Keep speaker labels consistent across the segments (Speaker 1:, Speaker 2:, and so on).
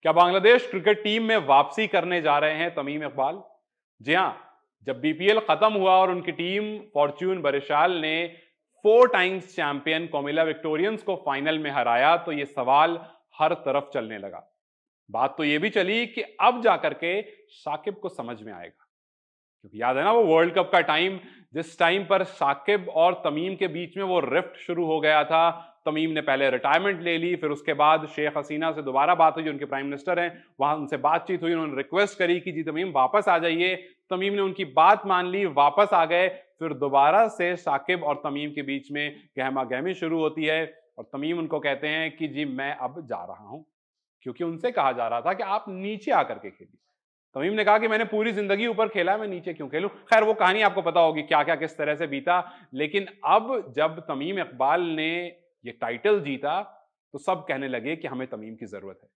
Speaker 1: क्या Bangladesh cricket team में वापसी करने जा रहे हैं तमीम इकबाल? जी हां, जब बीपीएल खत्म हुआ और उनकी टीम फॉर्च्यून बरिशाल ने 4 टाइम्स चैंपियन कोमिला विक्टोरियंस को फाइनल में हराया तो यह सवाल हर तरफ चलने लगा। बात तो यह भी चली कि अब जाकर के साकिब को समझ में आएगा, क्योंकि याद है ना वो वर्ल्ड कप का टाइम, जिस टाइम पर साकिब और तमीम के बीच में वो रिफ्ट शुरू हो गया था। तमीम ने पहले रिटायरमेंट ले ली, फिर उसके बाद शेख हसीना से दोबारा बात हुई, जो उनके प्राइम मिनिस्टर हैं, वहां उनसे बातचीत हुई, उन्होंने रिक्वेस्ट करी कि जी तमीम वापस आ जाइए। तमीम ने उनकी बात मान ली, वापस आ गए। फिर दोबारा से साकिब और तमीम के बीच में गहमा गहमी शुरू होती है और तमीम उनको कहते हैं कि जी मैं अब जा रहा हूं, क्योंकि उनसे कहा जा रहा था कि आप नीचे आकर के खेलिए। तमीम ने कहा कि मैंने पूरी जिंदगी ऊपर खेला, मैं नीचे क्यों खेलूं। खैर वो कहानी आपको पता होगी क्या क्या किस तरह से बीता। लेकिन अब जब तमीम इकबाल ने ये टाइटल जीता तो सब कहने लगे कि हमें तमीम की जरूरत है,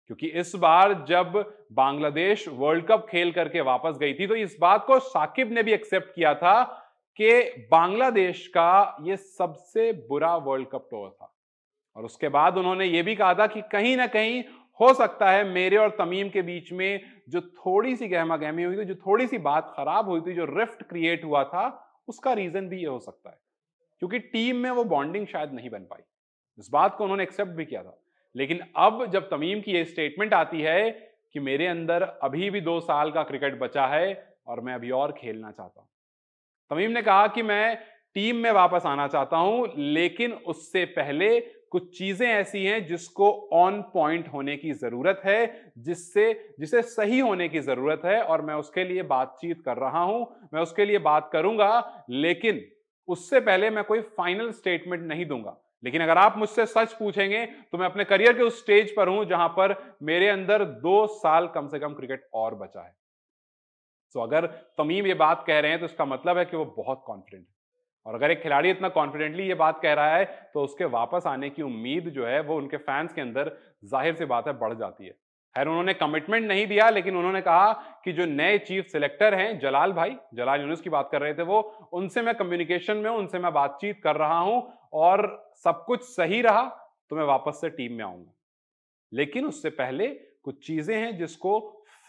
Speaker 1: क्योंकि इस बार जब बांग्लादेश वर्ल्ड कप खेल करके वापस गई थी तो इस बात को साकिब ने भी एक्सेप्ट किया था कि बांग्लादेश का ये सबसे बुरा वर्ल्ड कप टूर था। और उसके बाद उन्होंने ये भी कहा था कि कहीं ना कहीं हो सकता है मेरे और तमीम के बीच में जो थोड़ी सी गहमा गहमी हुई थी, जो थोड़ी सी बात खराब हुई थी, जो रिफ्ट क्रिएट हुआ था, उसका रीजन भी ये हो सकता है क्योंकि टीम में वो बॉन्डिंग शायद नहीं बन पाई। इस बात को उन्होंने एक्सेप्ट भी किया था। लेकिन अब जब तमीम की ये स्टेटमेंट आती है कि मेरे अंदर अभी भी 2 साल का क्रिकेट बचा है और मैं अभी और खेलना चाहता हूं। तमीम ने कहा कि मैं टीम में वापस आना चाहता हूं, लेकिन उससे पहले कुछ चीजें ऐसी हैं जिसको ऑन पॉइंट होने की जरूरत है, जिसे सही होने की जरूरत है, और मैं उसके लिए बातचीत कर रहा हूं, मैं उसके लिए बात करूंगा, लेकिन उससे पहले मैं कोई फाइनल स्टेटमेंट नहीं दूंगा। लेकिन अगर आप मुझसे सच पूछेंगे तो मैं अपने करियर के उस स्टेज पर हूं जहां पर मेरे अंदर 2 साल कम से कम क्रिकेट और बचा है। तो अगर तमीम ये बात कह रहे हैं तो इसका मतलब है कि वो बहुत कॉन्फिडेंट है, और अगर एक खिलाड़ी इतना कॉन्फिडेंटली ये बात कह रहा है तो उसके वापस आने की उम्मीद जो है वो उनके फैंस के अंदर जाहिर सी बात है बढ़ जाती है। खैर उन्होंने कमिटमेंट नहीं दिया, लेकिन उन्होंने कहा कि जो नए चीफ सिलेक्टर हैं जलाल भाई, जलाल यूनुस की बात कर रहे थे वो, उनसे मैं कम्युनिकेशन में हूं, उनसे मैं बातचीत कर रहा हूं, और सब कुछ सही रहा तो मैं वापस से टीम में आऊंगा। लेकिन उससे पहले कुछ चीजें हैं जिसको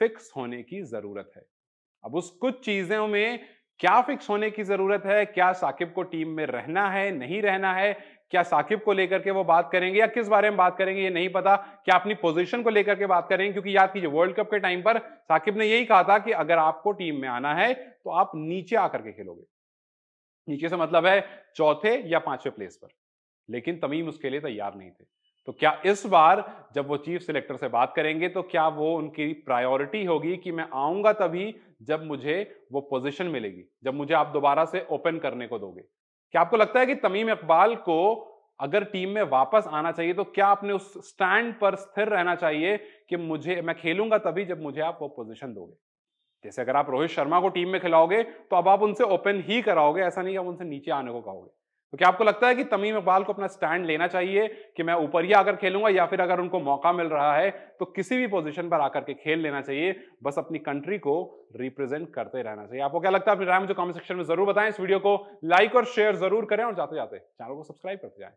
Speaker 1: फिक्स होने की जरूरत है। अब उस कुछ चीजों में क्या फिक्स होने की जरूरत है, क्या साकिब को टीम में रहना है, नहीं रहना है, क्या साकिब को लेकर के वो बात करेंगे या किस बारे में बात करेंगे ये नहीं पता, क्या अपनी पोजीशन को लेकर के बात करेंगे, क्योंकि याद कीजिए वर्ल्ड कप के टाइम पर साकिब ने यही कहा था कि अगर आपको टीम में आना है तो आप नीचे आकर के खेलोगे। नीचे से मतलब है चौथे या 5वें प्लेस पर। लेकिन तमीम उसके लिए तैयार नहीं थे। तो क्या इस बार जब वो चीफ सिलेक्टर से बात करेंगे तो क्या वो उनकी प्रायोरिटी होगी कि मैं आऊंगा तभी जब मुझे वो पोजीशन मिलेगी, जब मुझे आप दोबारा से ओपन करने को दोगे? क्या आपको लगता है कि तमीम इकबाल को अगर टीम में वापस आना चाहिए तो क्या अपने उस स्टैंड पर स्थिर रहना चाहिए कि मैं खेलूंगा तभी जब मुझे आप वो पोजीशन दोगे? जैसे अगर आप रोहित शर्मा को टीम में खिलाओगे तो अब आप उनसे ओपन ही कराओगे, ऐसा नहीं कि आप उनसे नीचे आने को कहोगे। तो क्या आपको लगता है कि तमीम इकबाल को अपना स्टैंड लेना चाहिए कि मैं ऊपर ही आकर खेलूंगा, या फिर अगर उनको मौका मिल रहा है तो किसी भी पोजीशन पर आकर के खेल लेना चाहिए, बस अपनी कंट्री को रिप्रेजेंट करते रहना चाहिए? आपको क्या लगता है अपनी राय मुझे कमेंट सेक्शन में जरूर बताएं। इस वीडियो को लाइक और शेयर जरूर करें और जाते जाते चैनल को सब्सक्राइब करते जाएं।